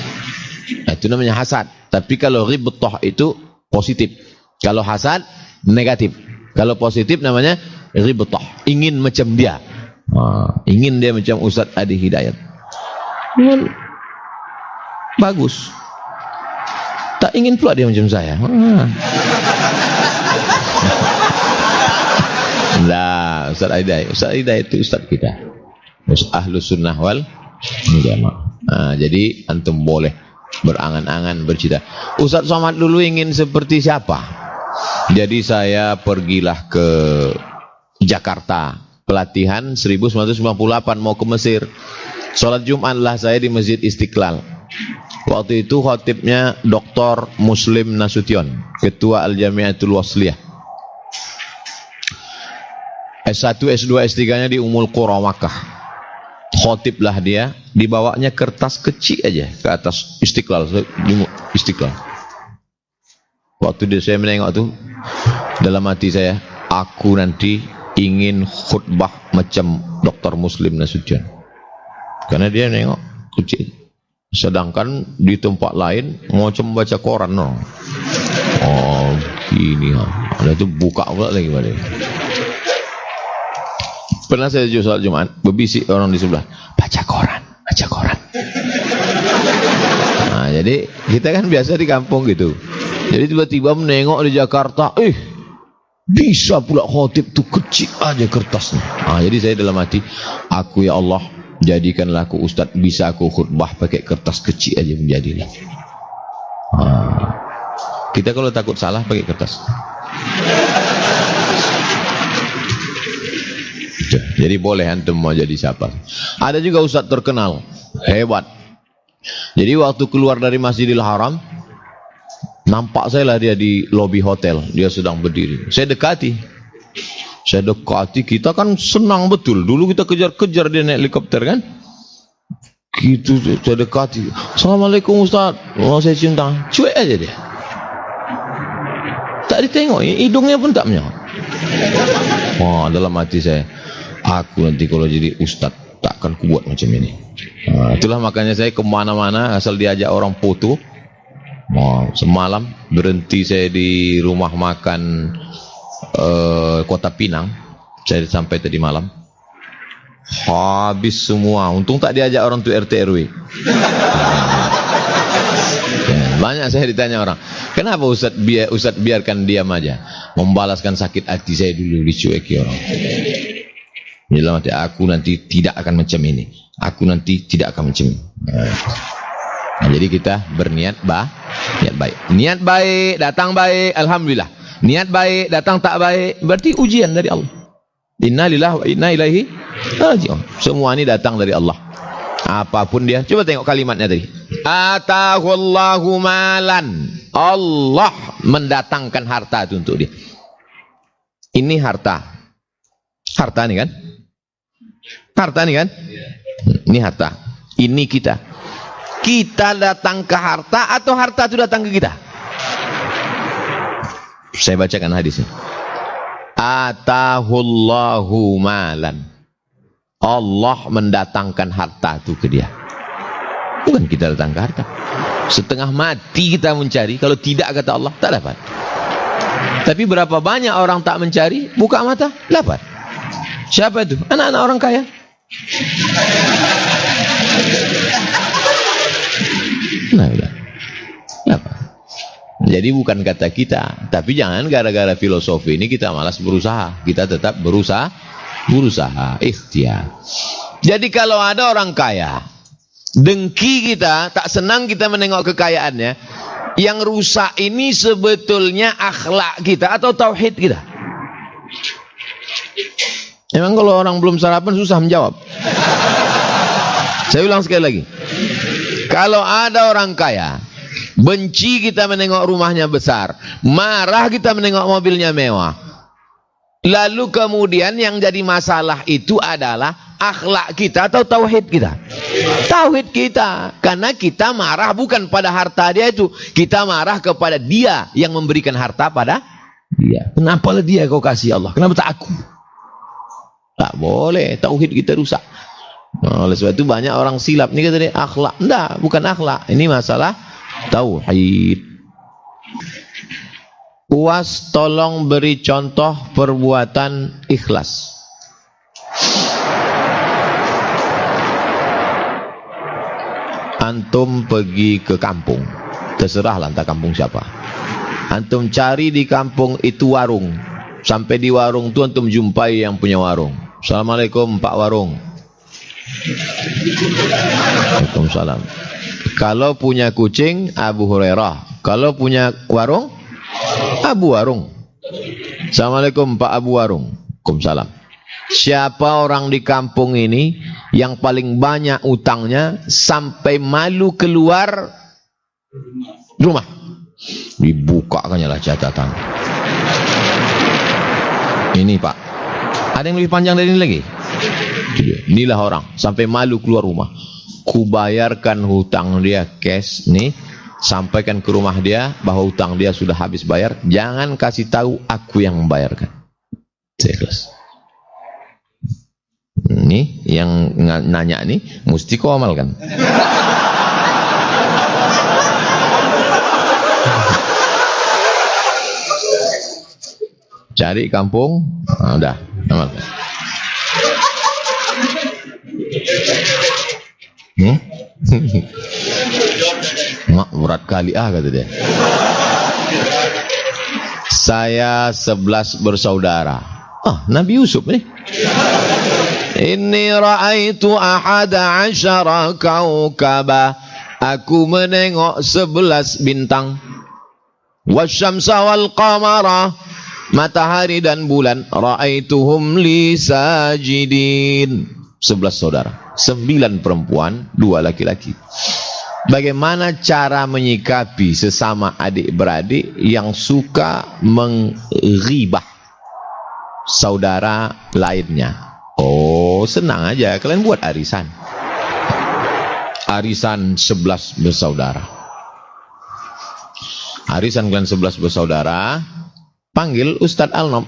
Nah, itu namanya hasad. Tapi kalau ghibthah itu positif. Kalau hasad negatif. Kalau positif namanya ghibthah. Ingin macam dia. Ingin dia macam Ustaz Adi Hidayat. Bagus. Tak ingin pula dia macam saya. Nah, Ustaz Hidayat. Ustaz Hidayat itu Ustaz kita. Ahlus Sunnah wal Jamaah. Jadi antum boleh berangan-angan bercita. Ustaz Somad dulu ingin seperti siapa? Jadi saya pergilah ke Jakarta. Pelatihan 1998 mau ke Mesir. Sholat Jumat lah saya di Masjid Istiqlal. Waktu itu khotibnya Dr. Muslim Nasution, Ketua Al-Jamiatul Wasliyah. S1, S2, S3-nya di Ummul Qura Makkah. khotiblah dia, dibawanya kertas kecil aja ke atas Istiqlal. Waktu dia saya menengok tuh, dalam hati saya, aku nanti ingin khutbah macam Dr. Muslim Nasution. Karena dia nengok kecil. Sedangkan di tempat lain macam baca koran, no. Oh, ini ada itu buka pula lagi pada. Pernah saya sholat Jumat, berbisik orang di sebelah, baca koran. Nah, jadi kita kan biasa di kampung gitu. Jadi tiba-tiba menengok di Jakarta, bisa pula khotib tuh kecil aja kertasnya. Nah, jadi saya dalam hati, aku ya Allah, jadikanlah aku ustaz, bisa aku khutbah pakai kertas kecil aja menjadilah. Kita kalau takut salah pakai kertas. Jadi boleh antum mau jadi siapa. Ada juga ustaz terkenal, hebat. Jadi waktu keluar dari Masjidil Haram, nampak saya lah dia di lobi hotel, dia sedang berdiri. Saya dekati, kita kan senang betul. Dulu kita kejar-kejar dia naik helikopter kan. Gitu, saya dekati. Assalamualaikum Ustaz. Oh, saya cium tangan. Cuek aja dia. Tak ditengok, hidungnya pun tak menyahut. Wah, dalam hati saya, aku nanti kalau jadi Ustaz takkan kuat macam ini. Nah, itulah makanya saya kemana-mana asal diajak orang foto. Semalam berhenti saya di rumah makan Kota Pinang. Saya sampai tadi malam. Habis semua. Untung tak diajak orang tu RT RW. Banyak saya ditanya orang, kenapa Ustaz biarkan diam aja? Membalaskan sakit hati saya dulu dicueki orang. Dalam hati, aku nanti tidak akan macam ini. Aku nanti tidak akan macam ini. Nah, jadi kita berniat niat baik. Niat baik, datang baik, alhamdulillah. Niat baik, datang tak baik, berarti ujian dari Allah. Inna lillahi wa inna ilaihi raji'un. Semua ini datang dari Allah. Apapun dia, coba tengok kalimatnya tadi. Atahullahu malan. Allah mendatangkan harta itu untuk dia. Ini harta. Harta ini kan? Harta ini kan? Ini harta. Ini kita. Kita datang ke harta atau harta itu datang ke kita? Saya bacakan hadisnya. Atahullahu malan. Allah mendatangkan harta itu ke dia. Bukan kita datang ke harta. Setengah mati kita mencari, kalau tidak kata Allah tak dapat. Tapi berapa banyak orang tak mencari, buka mata dapat. Siapa itu? Anak-anak orang kaya. Nah, udah. Dapat. Jadi bukan kata kita, tapi jangan gara-gara filosofi ini kita malas berusaha. Kita tetap berusaha, ikhtiar. Jadi kalau ada orang kaya, dengki kita, tak senang kita menengok kekayaannya, yang rusak ini sebetulnya akhlak kita atau tauhid kita. Emang kalau orang belum sarapan susah menjawab. Saya ulang sekali lagi. Kalau ada orang kaya, benci kita menengok rumahnya besar, marah kita menengok mobilnya mewah, lalu kemudian yang jadi masalah itu adalah akhlak kita atau tauhid kita? Tauhid kita. Karena kita marah bukan pada harta dia itu, kita marah kepada dia yang memberikan harta pada dia. Kenapa lah dia kau kasih Allah? Kenapa tak aku? Tak boleh, tauhid kita rusak. Oleh sebab itu banyak orang silap ni kata dia akhlak. Enggak, bukan akhlak. Ini masalah tauhid. Uas tolong beri contoh perbuatan ikhlas. Antum pergi ke kampung, terserahlah entah kampung siapa. Antum cari di kampung itu warung. Sampai di warung tu antum jumpai yang punya warung. Assalamualaikum Pak Warung. Waalaikumsalam. Kalau punya kucing Abu Hurairah, kalau punya warung Abu Warung. Assalamualaikum Pak Abu Warung. Waalaikumsalam. Siapa orang di kampung ini yang paling banyak utangnya sampai malu keluar rumah? Dibukakannya lah catatan. Ini Pak. Ada yang lebih panjang dari ini lagi? inilah orang sampai malu keluar rumah. Kubayarkan hutang dia cash nih, sampaikan ke rumah dia bahwa hutang dia sudah habis bayar, jangan kasih tahu aku yang membayarkan. Serius. Ini yang nanya nih mesti kau amalkan. Cari kampung, udah amalkan. Mak berat kali kata dia. Saya 11 bersaudara. Nabi Yusuf nih. Inni ra'aitu ahada asyara kaukaba. Aku menengok 11 bintang. Wasyamsa wal qamara. Matahari dan bulan. Ra'aituhum li sajidin. 11 saudara. 9 perempuan, 2 laki-laki. Bagaimana cara menyikapi sesama adik-beradik yang suka menghibah saudara lainnya? Oh, senang aja. Kalian buat arisan. Arisan 11 bersaudara. Arisan kalian 11 bersaudara. Panggil Ustadz Alnom,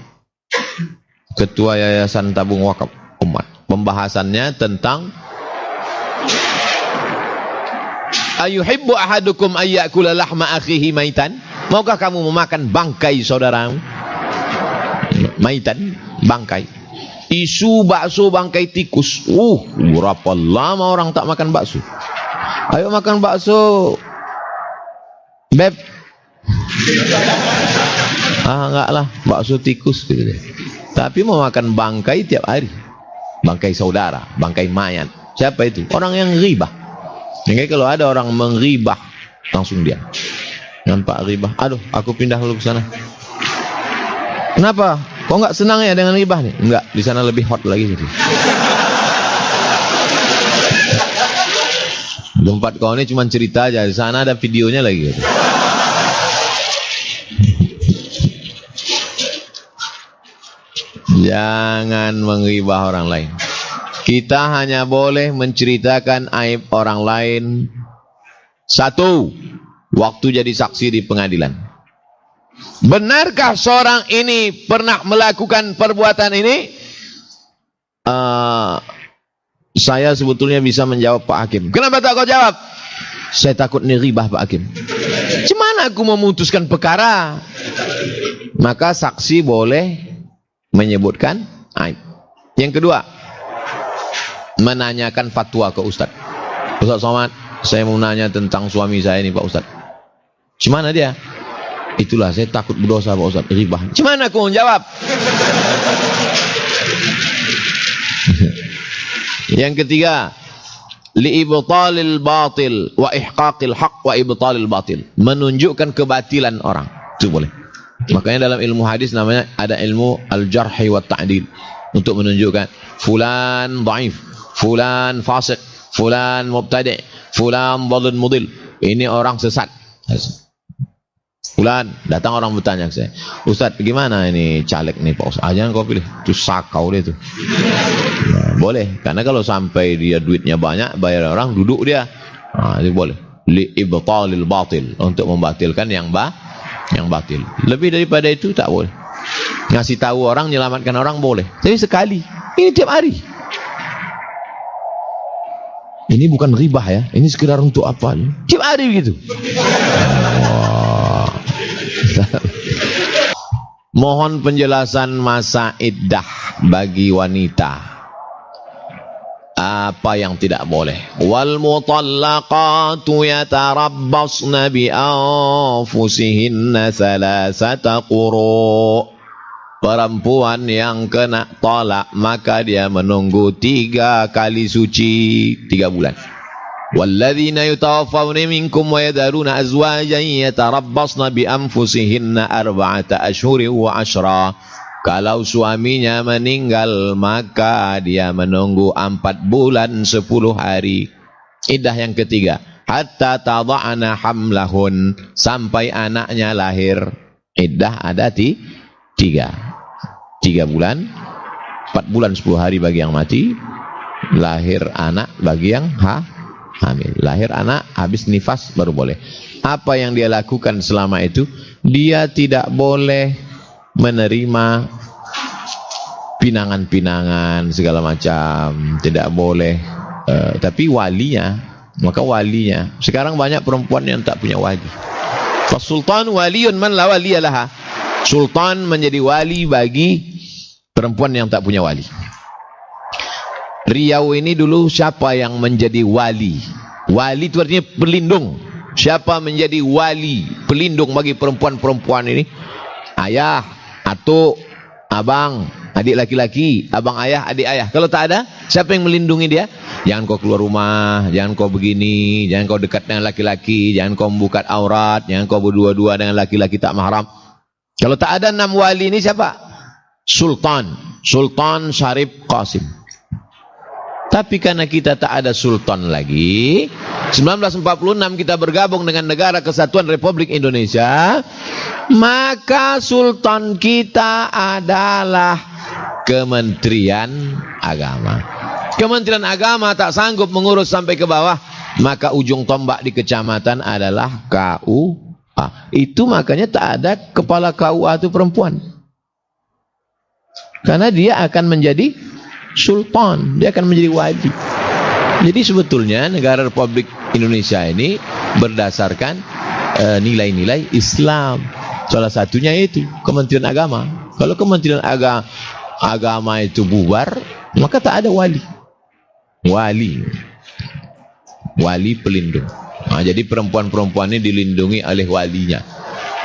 Ketua Yayasan Tabung Wakaf Umat. Pembahasannya tentang ayuhibbu ahadukum ayyakula lahma akhihi maitan. Maukah kamu memakan bangkai saudaramu? Maitan, bangkai. Isu bakso bangkai tikus. Berapa lama orang tak makan bakso? Ayo makan bakso, Beb. Enggak lah, bakso tikus gitu deh. Tapi mau makan bangkai tiap hari. Bangkai saudara, bangkai mayat. Siapa itu? Orang yang ribah. Jadi kalau ada orang mengribah, langsung dia. Nampak ribah. Aduh, aku pindah dulu ke sana. Kenapa? Kok enggak senang ya dengan ribah nih? Enggak, di sana lebih hot lagi gitu. Tempat kau ini cuma cerita aja, di sana ada videonya lagi gitu. Jangan menghibah orang lain. Kita hanya boleh menceritakan aib orang lain. 1, waktu jadi saksi di pengadilan. Benarkah seorang ini pernah melakukan perbuatan ini? Saya sebetulnya bisa menjawab Pak Hakim. Kenapa tak kau jawab? Saya takut ini ribah Pak Hakim. Gimana aku memutuskan perkara? Maka saksi boleh menyebutkan aib. Yang kedua, menanyakan fatwa ke Ustaz. Ustaz Somad, saya mau nanya tentang suami saya ini Pak Ustaz. Gimana dia? Itulah saya takut berdosa Pak Ustaz, ribah. Gimana aku menjawab? Yang ketiga, liibtalil batil wa ihqaqil haq wa ibtalil batil. Menunjukkan kebatilan orang. Itu boleh. Makanya dalam ilmu hadis namanya ada ilmu al-jarhi wa ta'dil, untuk menunjukkan fulan dhaif, fulan fasik, fulan mubtadi', fulan dhalun mudil. Ini orang sesat. Fulan, datang orang bertanya ke saya, Ustaz gimana ini caleg nih Pak Ustaz? Jangan kau pilih, itu sakau dia tuh. Nah, boleh, karena kalau sampai dia duitnya banyak, bayar orang, duduk dia. Itu boleh. Li'ibtalil batil, untuk membatilkan yang batil. Lebih daripada itu tak boleh. Ngasih tahu orang, menyelamatkan orang boleh. Tapi sekali. Ini tiap hari. Ini bukan ribah ya. Ini sekedar untuk apa? Tiap hari begitu. Mohon penjelasan masa iddah bagi wanita. Apa yang tidak boleh? Wal mutallaqatu yatarabbasna bi anfusihinna salasata quru. Perempuan yang kena talak maka dia menunggu 3 kali suci, 3 bulan. Walladzina yutawaffawna minkum wa yadharuna azwajan yatarabbasna bi anfusihinna 4 ashhurin wa 'ashra. Kalau suaminya meninggal maka dia menunggu 4 bulan 10 hari. Iddah yang ketiga, hatta tada'na hamlahun, sampai anaknya lahir. Iddah ada 3 bulan, 4 bulan 10 hari bagi yang mati, lahir anak bagi yang hamil. Lahir anak habis nifas baru boleh. Apa yang dia lakukan selama itu? Dia tidak boleh menerima pinangan-pinangan segala macam, tidak boleh. Tapi walinya, maka walinya. Sekarang banyak perempuan yang tak punya wali. Fasultan waliyun man la waliyalaha. Sultan menjadi wali bagi perempuan yang tak punya wali. Riau ini dulu siapa yang menjadi wali? Wali itu artinya pelindung. Siapa menjadi wali, pelindung bagi perempuan-perempuan ini? Ayah, atuk, abang, adik laki-laki, abang ayah, adik ayah. Kalau tak ada, siapa yang melindungi dia? Jangan kau keluar rumah, jangan kau begini, jangan kau dekat dengan laki-laki, jangan kau membuka aurat, jangan kau berdua-dua dengan laki-laki tak mahram. Kalau tak ada 6 wali ini siapa? Sultan, Sultan Syarif Qasim. Tapi karena kita tak ada sultan lagi, 1946 kita bergabung dengan Negara Kesatuan Republik Indonesia, maka sultan kita adalah Kementerian Agama. Kementerian Agama tak sanggup mengurus sampai ke bawah, maka ujung tombak di kecamatan adalah KUA. Itu makanya tak ada kepala KUA itu perempuan. Karena dia akan menjadi sultan, dia akan menjadi wali. Jadi sebetulnya negara Republik Indonesia ini berdasarkan nilai-nilai Islam. Salah satunya itu Kementerian Agama. Kalau Kementerian Agama itu bubar, maka tak ada wali. Wali pelindung. Nah, jadi perempuan-perempuan ini dilindungi oleh walinya.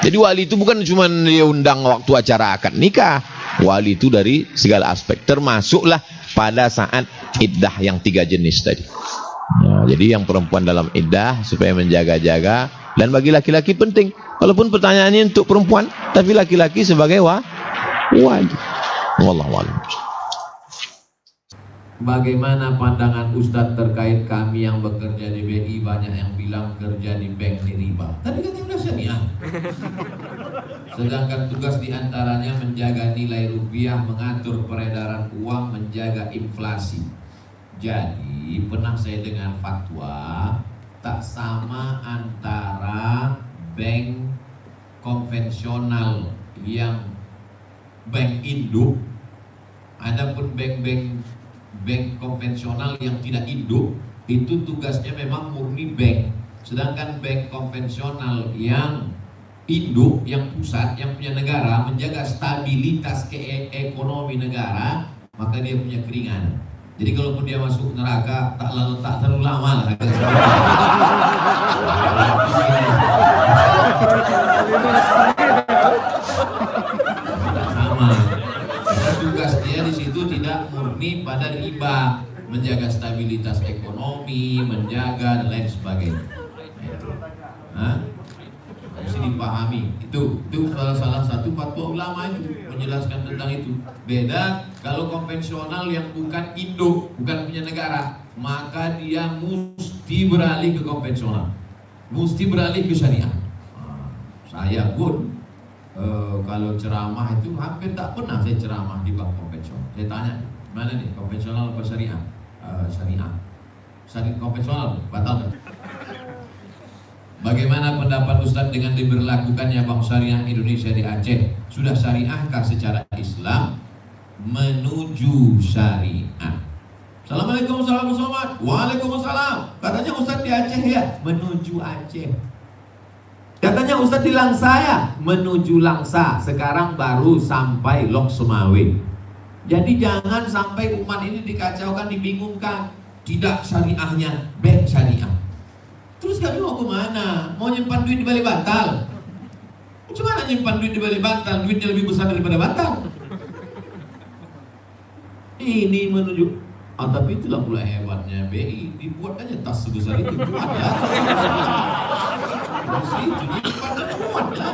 Jadi wali itu bukan cuma diundang waktu acara akad nikah. Wali itu dari segala aspek, termasuklah pada saat iddah yang 3 jenis tadi. Nah, jadi yang perempuan dalam iddah supaya menjaga-jaga, dan bagi laki-laki penting. Walaupun pertanyaannya untuk perempuan, tapi laki-laki sebagai wali. Wallahu a'lam. Bagaimana pandangan Ustadz terkait kami yang bekerja di BI? Banyak yang bilang kerja di bank ini riba. Tadi kan udah syariah. Sedangkan tugas diantaranya menjaga nilai rupiah, mengatur peredaran uang, menjaga inflasi. Jadi pernah saya dengar fatwa tak sama antara bank konvensional yang bank induk, adapun bank konvensional yang tidak induk itu tugasnya memang murni bank. Sedangkan bank konvensional yang induk, yang pusat, yang punya negara, menjaga stabilitas ekonomi negara, maka dia punya keringanan. Jadi kalaupun dia masuk neraka tak terlalu lama lah. Sama. Tugas dia di situ tidak murni pada riba, menjaga stabilitas ekonomi, menjaga dan lain sebagainya. Harus dipahami. Itu salah satu fatwa ulama itu menjelaskan tentang itu. Beda kalau konvensional yang bukan induk, bukan punya negara, maka dia mesti beralih ke konvensional, mesti beralih ke syariah. Saya pun kalau ceramah itu hampir tak pernah saya ceramah di bank konvensional. Saya tanya, mana nih konvensional apa syariah? Syariah konvensional batal. Bagaimana pendapat Ustadz dengan diberlakukannya bank syariah Indonesia di Aceh? Sudah syariahkah secara Islam menuju syariah? Assalamualaikum warahmatullahi wabarakatuh. Waalaikumsalam. Katanya Ustadz di Aceh ya, menuju Aceh. Katanya Ustadz di Langsa ya, menuju Langsa. Sekarang baru sampai Lok Sumawe. Jadi jangan sampai umat ini dikacaukan, dibingungkan. Tidak syariahnya, bank syariah. Terus kami mau kemana? Mau nyimpan duit di balik bantal? Gimana nyimpan duit di balik bantal? Duitnya lebih besar daripada bantal. Ini menuju. Tapi itulah pula hebatnya BI. Dibuat aja tas sebesar itu. Kuat lah.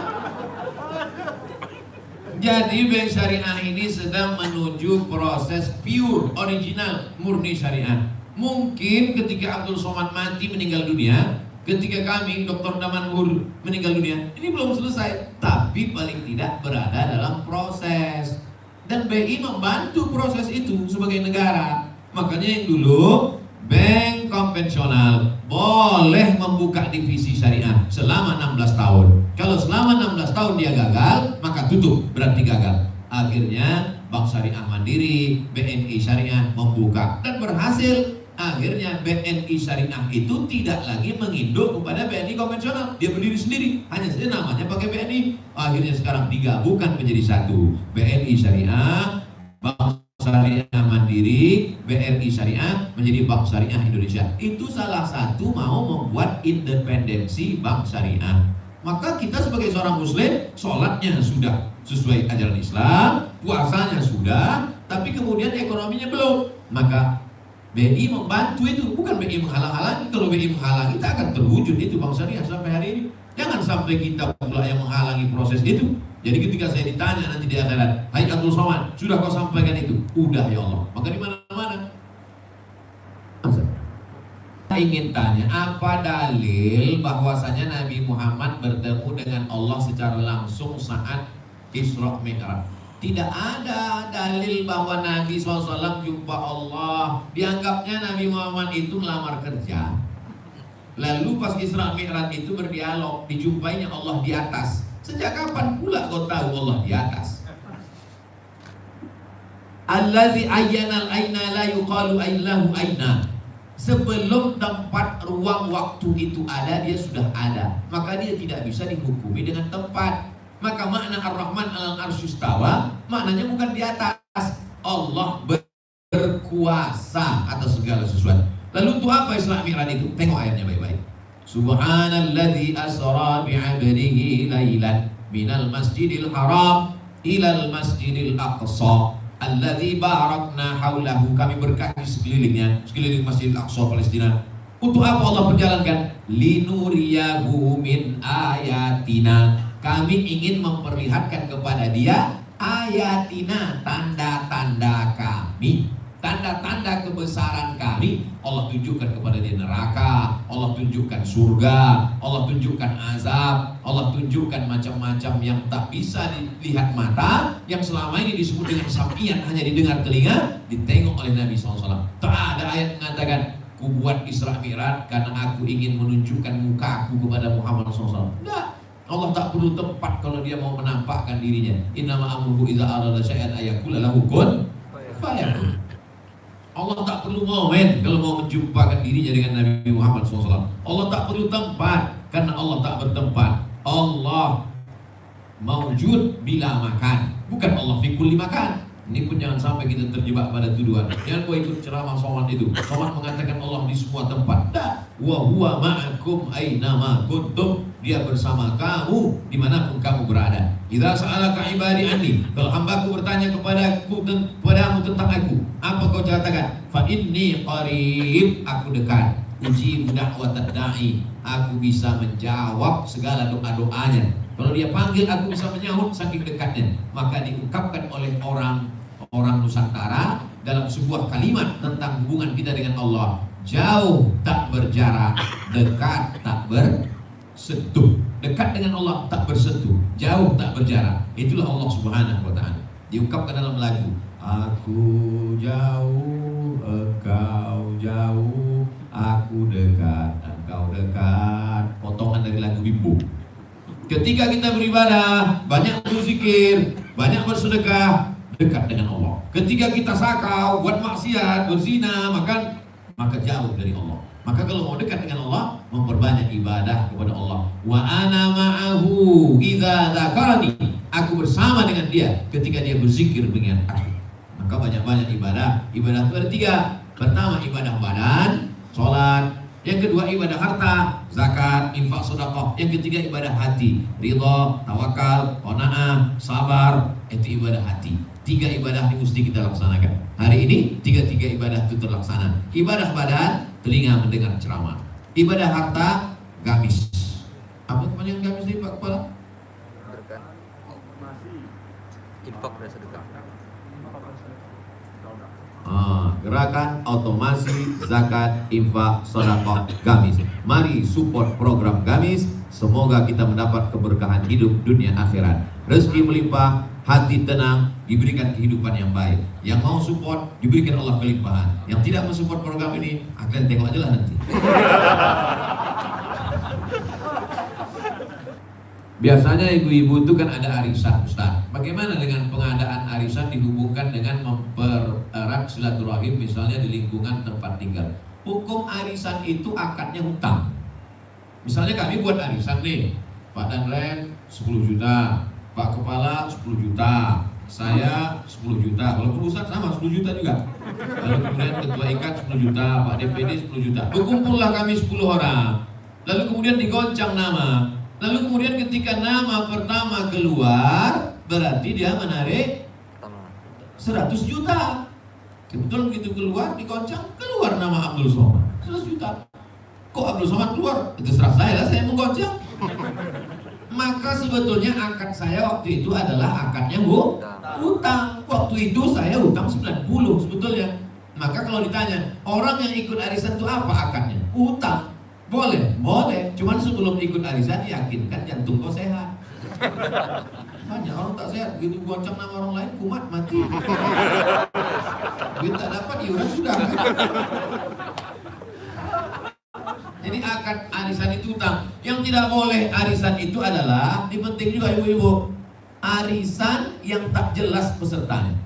Jadi bank syariah ini sedang menuju proses pure, original, murni syariah. Mungkin ketika Abdul Somad mati meninggal dunia, ketika kami Dr. Daman Hur meninggal dunia, ini belum selesai, tapi paling tidak berada dalam proses. Dan BI membantu proses itu sebagai negara. Makanya yang dulu bank konvensional boleh membuka divisi syariah selama 16 tahun. Kalau selama 16 tahun dia gagal, maka tutup, berarti gagal. Akhirnya Bank Syariah Mandiri, BNI Syariah membuka dan berhasil. Akhirnya BNI Syariah itu tidak lagi menginduk kepada BNI konvensional. Dia berdiri sendiri, hanya saja namanya pakai BNI. Akhirnya sekarang digabungkan menjadi satu, BNI Syariah, Bank Syariah Mandiri, BRI Syariah menjadi Bank Syariah Indonesia. Itu salah satu mau membuat independensi Bank Syariah. Maka kita sebagai seorang muslim, sholatnya sudah sesuai ajaran Islam, puasanya sudah, tapi kemudian ekonominya belum. Maka BI membantu itu, bukan BI menghalang-halangi. Kalau BI menghalangi, kita akan terwujud itu Bank Syariah sampai hari ini. Jangan sampai kita pula yang menghalangi proses itu. Jadi ketika saya ditanya nanti di akhirat, hai Abdul Somad, sudah kau sampaikan itu? Udah ya Allah. Maka di mana-mana. Saya ingin tanya, apa dalil bahwasanya Nabi Muhammad bertemu dengan Allah secara langsung saat Isra Mi'raj? Tidak ada dalil bahwa Nabi SAW jumpa Allah. Dianggapnya Nabi Muhammad itu melamar kerja. Lalu pas Isra Mi'raj itu berdialog, dijumpainya Allah di atas. Sejak kapan pula kau tahu Allah di atas? Allazi ayyanal aina la yuqalu aillahu aina. Sebelum tempat ruang waktu itu ada, dia sudah ada. Maka dia tidak bisa dihukumi dengan tempat. Maka makna Ar-Rahman al-Arsyistawa maknanya bukan di atas. Allah berkuasa atas segala sesuatu. Lalu untuk apa Isra Mi'raj itu? Tengok ayatnya baik-baik. Subhanalladzi asra bi'abdihi lailan minal masjidil haram ilal masjidil aqsa alladzi barakna haulahu. Kami berkahi sekelilingnya, sekeliling Masjidil Aqsa Palestina. Untuk apa Allah perjalankan? Linuriyahu min ayatina. Kami ingin memperlihatkan kepada dia ayatina, tanda-tanda kami, tanda-tanda kebesaran kami. Allah tunjukkan kepada dia neraka, Allah tunjukkan surga, Allah tunjukkan azab, Allah tunjukkan macam-macam yang tak bisa dilihat mata, yang selama ini disebut dengan sam'ian, hanya didengar telinga, ditengok oleh Nabi SAW. Tak ada ayat mengatakan, ku buat Isra Mi'raj karena aku ingin menunjukkan mukaku kepada Muhammad SAW. Tidak. Allah tak perlu tempat kalau dia mau menampakkan dirinya. Innama amruhu idza arada syai'an ayaqula lahu kun fayakun. Allah tak perlu momen kalau mau menjumpakan dirinya dengan Nabi Muhammad SAW. Allah tak perlu tempat karena Allah tak bertempat. Allah maujud bila makan, bukan Allah fi kulli makan. Ini pun jangan sampai kita terjebak pada tuduhan. Jangan kau ikut ceramah Somad itu. Somad mengatakan Allah di semua tempat. Dah. Wa huwa ma'akum ainama kuntum. Dia bersama kamu dimanapun kamu berada. Idza sa'alaka ibadi anni. Kalau hambaku bertanya kepadamu tentang aku, apa kau katakan? Fa inni qarib. Aku dekat. Uji da'watad da'i. Aku bisa menjawab segala doa-doanya. Kalau dia panggil, aku bisa menyahut saking dekatnya. Maka diungkapkan oleh orang Nusantara dalam sebuah kalimat tentang hubungan kita dengan Allah. Jauh tak berjarak, dekat tak bersentuh. Dekat dengan Allah tak bersentuh, jauh tak berjarak. Itulah Allah Subhanahu wa ta'ala. Diungkapkan dalam lagu. Aku jauh, engkau jauh, aku dekat, engkau dekat. Potongan dari lagu Bimbo. Ketika kita beribadah, banyak berzikir, banyak bersedekah, dekat dengan Allah. Ketika kita sakau, buat maksiat, berzina, maka jauh dari Allah. Maka kalau mau dekat dengan Allah, memperbanyak ibadah kepada Allah. Wa ana ma'ahu idza dzakarani. Aku bersama dengan dia ketika dia berzikir dengan aku. Maka banyak-banyak ibadah. Ibadah itu ada 3. Pertama ibadah badan, sholat. Yang kedua ibadah harta, zakat, infak, sedekah. Yang ketiga ibadah hati, ridha, tawakal, qanaah, sabar. Itu ibadah hati. 3 ibadah ini mesti kita laksanakan. Hari ini 3 ibadah itu terlaksana. Ibadah badan, telinga mendengar ceramah. Ibadah harta, gamis. Apa kepanjangan gamis ini Pak Kepala? Infak dan sedekah. Gerakan otomasi zakat, infak, sedekah, gamis. Mari support program gamis. Semoga kita mendapat keberkahan hidup dunia akhirat. Rezeki melimpah, hati tenang, diberikan kehidupan yang baik. Yang mau support, diberikan Allah kelimpahan. Yang tidak mensupport program ini, kalian tengok aja lah nanti. Biasanya ibu-ibu itu kan ada arisan, Ustaz. Bagaimana dengan pengadaan arisan dihubungkan dengan mempererat silaturahim, misalnya di lingkungan tempat tinggal? Hukum arisan itu akadnya hutang. Misalnya kami buat arisan nih, Pak Danren 10 juta, Pak Kepala 10 juta, saya 10 juta, kalau Ustaz sama 10 juta juga. Lalu kemudian Ketua IKAT 10 juta, Pak DPD 10 juta. Berkumpullah kami 10 orang. Lalu kemudian digoncang nama. Lalu kemudian ketika nama pertama keluar, berarti dia menarik 100 juta. Kebetulan begitu keluar, digoncang, keluar nama Abdul Somad 100 juta. Kok Abdul Somad keluar? Itu serah saya lah, saya menggoncang. Maka sebetulnya akad saya waktu itu adalah akadnya hutang. Waktu itu saya hutang 90 sebetulnya. Maka kalau ditanya, orang yang ikut arisan itu apa akadnya? Hutang. Boleh, boleh. Cuman sebelum ikut arisan yakinkan jantung kau sehat. Banyak orang tak sehat, begitu goncang nama orang lain kumat mati. Duit tak dapat iuran sudah. Jadi akad arisan itu hutang. Yang tidak boleh arisan itu adalah, ini penting juga ibu-ibu, arisan yang tak jelas pesertanya.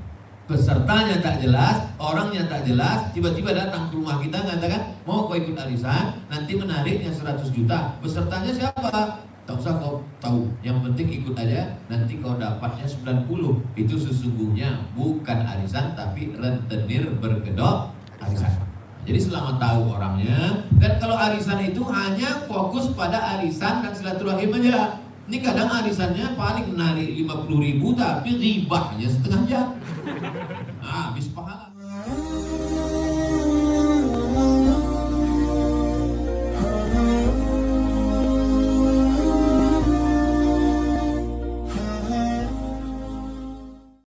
Pesertanya tak jelas, orangnya tak jelas, tiba-tiba datang ke rumah kita mengatakan mau kau ikut arisan, nanti menariknya 100 juta. Pesertanya siapa? Tak usah kau tahu, yang penting ikut aja, nanti kau dapatnya 90. Itu sesungguhnya bukan arisan, tapi rentenir berkedok arisan. Jadi selama tahu orangnya, dan kalau arisan itu hanya fokus pada arisan dan silaturahim aja. Ini kadang arisannya paling menarik 50.000, tapi ribahnya setengah jam. Habis pahala.